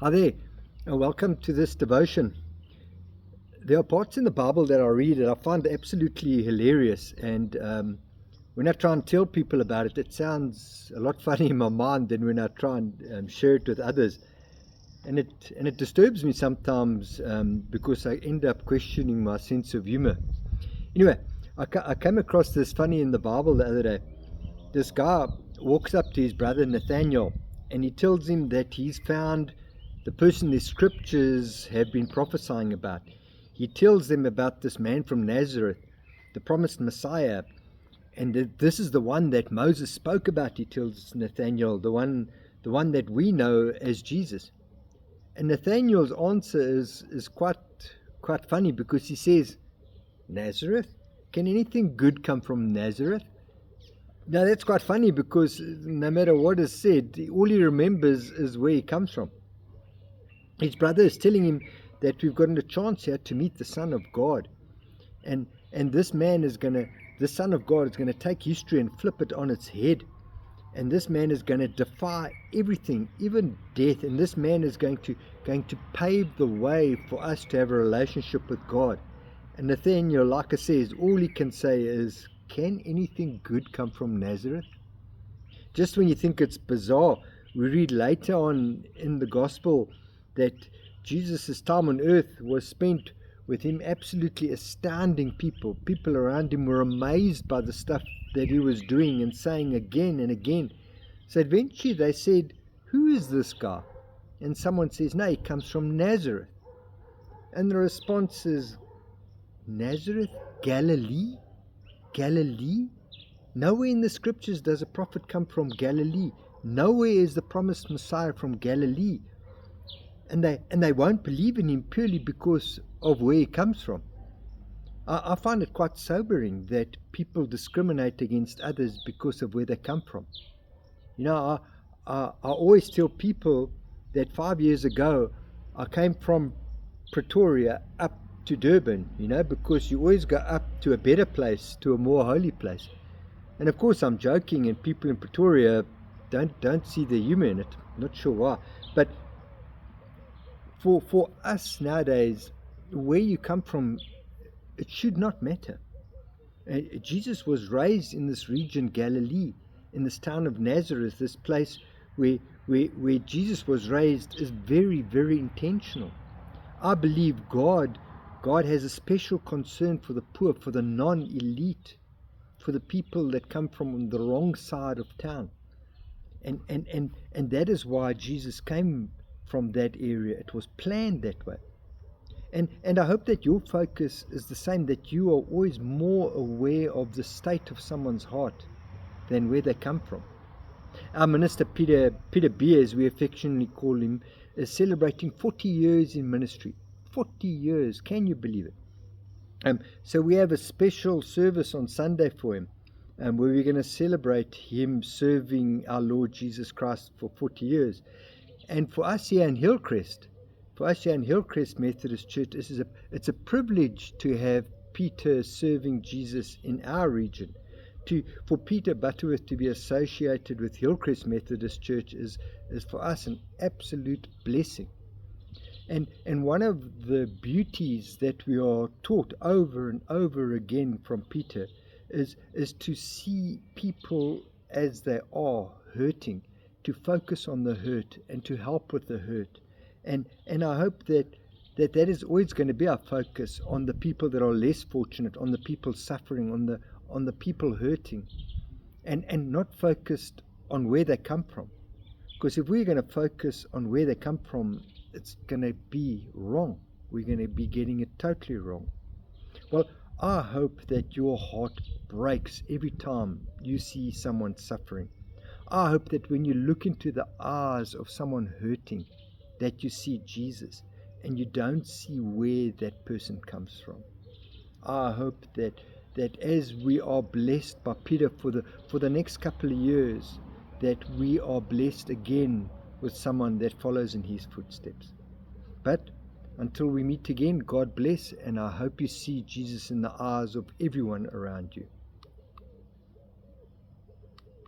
Hi there, and welcome to this devotion. There are parts in the Bible that I read that I find absolutely hilarious, and when I try and tell people about it, it sounds a lot funny in my mind than when I try and share it with others. And it disturbs me sometimes because I end up questioning my sense of humor. Anyway, I came across this funny in the Bible the other day. This guy walks up to his brother Nathaniel and he tells him that he's found the person the scriptures have been prophesying about. He tells them about this man from Nazareth, the promised Messiah, and that this is the one that Moses spoke about. He tells Nathaniel, the one that we know as Jesus. And Nathaniel's answer is quite funny, because he says, Nazareth? Can anything good come from Nazareth? Now that's quite funny, because no matter what is said, all he remembers is where he comes from. His brother is telling him that we've gotten a chance here to meet the Son of God, and this man is the Son of God is gonna take history and flip it on its head, and this man is going to defy everything, even death, and this man is going to pave the way for us to have a relationship with God. And Nathaniel, like I says, all he can say is, can anything good come from Nazareth? Just when you think it's bizarre, we read later on in the gospel that Jesus' time on earth was spent with him absolutely astounding people. People around him were amazed by the stuff that he was doing and saying again and again. So eventually they said, who is this guy? And someone says, no, he comes from Nazareth. And the response is, Nazareth? Galilee? Galilee? Nowhere in the scriptures does a prophet come from Galilee. Nowhere is the promised Messiah from Galilee. And they won't believe in him purely because of where he comes from. I find it quite sobering that people discriminate against others because of where they come from. You know, I always tell people that 5 years ago I came from Pretoria up to Durban, because you always go up to a better place, to a more holy place. And of course I'm joking, and people in Pretoria don't see the humor in it. Not sure why. But for us nowadays, where you come from, it should not matter. Jesus was raised in this region, Galilee, in this town of Nazareth. This place where Jesus was raised is very, very intentional. I believe God has a special concern for the poor, for the non-elite, for the people that come from the wrong side of town. And that is why Jesus came from that area. It was planned that way. And I hope that your focus is the same, that you are always more aware of the state of someone's heart than where they come from. Our minister, Peter Beer, as we affectionately call him, is celebrating 40 years in ministry. 40 years, can you believe it? So we have a special service on Sunday for him, where we're going to celebrate him serving our Lord Jesus Christ for 40 years. And for us here in Hillcrest Methodist Church, it's a privilege to have Peter serving Jesus in our region. For Peter Butterworth to be associated with Hillcrest Methodist Church is for us an absolute blessing. And one of the beauties that we are taught over and over again from Peter is to see people as they are, hurting, to focus on the hurt and to help with the hurt. And I hope that is always going to be our focus, on the people that are less fortunate, on the people suffering, on the people hurting, and not focused on where they come from. Because if we're going to focus on where they come from, it's going to be wrong. We're going to be getting it totally wrong. Well, I hope that your heart breaks every time you see someone suffering. I hope that when you look into the eyes of someone hurting, that you see Jesus and you don't see where that person comes from. I hope that as we are blessed by Peter for the next couple of years, that we are blessed again with someone that follows in his footsteps. But until we meet again, God bless, and I hope you see Jesus in the eyes of everyone around you.